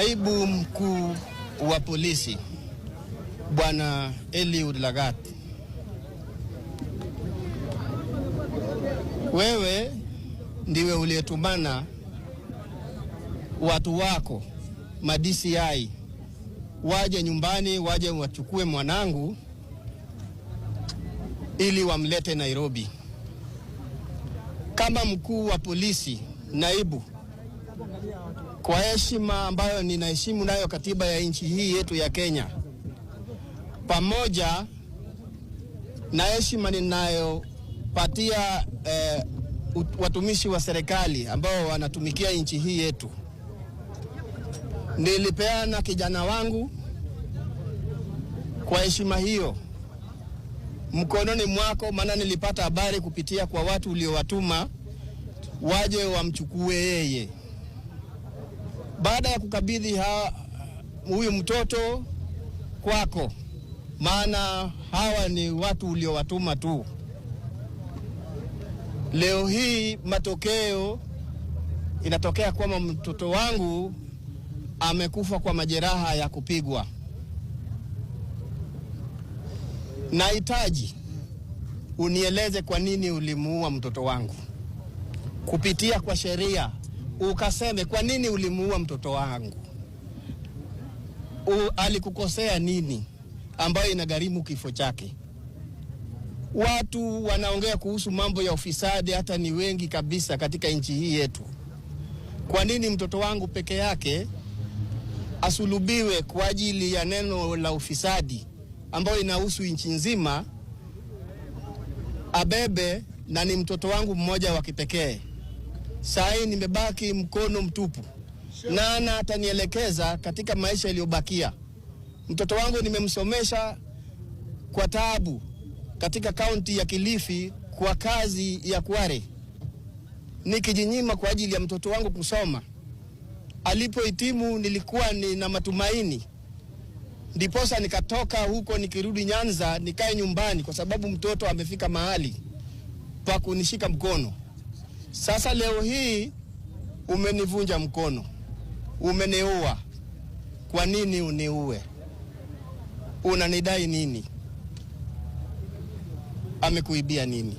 Naibu mkuu wa polisi Bwana Eliud Lagat, wewe ndiwe uliyetumana watu wako ma-DCI waje nyumbani, waje wachukue mwanangu ili wamlete Nairobi. Kama mkuu wa polisi naibu, kwa heshima ambayo ninaheshimu nayo katiba ya nchi hii yetu ya Kenya, pamoja na heshima ninayopatia watumishi wa serikali ambao wanatumikia nchi hii yetu, nilipeana kijana wangu kwa heshima hiyo mkononi mwako, maana nilipata habari kupitia kwa watu uliowatuma waje wamchukue yeye. Baada ya kukabidhi huyu mtoto kwako, maana hawa ni watu uliowatuma tu, leo hii matokeo inatokea kwamba mtoto wangu amekufa kwa majeraha ya kupigwa. Nahitaji unieleze kwa nini ulimuua mtoto wangu. Kupitia kwa sheria ukaseme kwa nini ulimuua mtoto wangu. Alikukosea nini ambayo inagharimu kifo chake? Watu wanaongea kuhusu mambo ya ufisadi, hata ni wengi kabisa katika nchi hii yetu. Kwa nini mtoto wangu peke yake asulubiwe kwa ajili ya neno la ufisadi ambayo inahusu nchi nzima, abebe na ni mtoto wangu mmoja wa kipekee? Sasa nimebaki mkono mtupu. Nana atanielekeza katika maisha yaliyobakia? Mtoto wangu nimemsomesha kwa taabu katika kaunti ya Kilifi kwa kazi ya Kware, nikijinyima kwa ajili ya mtoto wangu kusoma. Alipohitimu nilikuwa nina matumaini, ndiposa nikatoka huko nikirudi Nyanza nikae nyumbani, kwa sababu mtoto amefika mahali pa kunishika mkono. Sasa leo hii umenivunja mkono, umeniua. Kwa nini uniue? Unanidai nini? Amekuibia nini?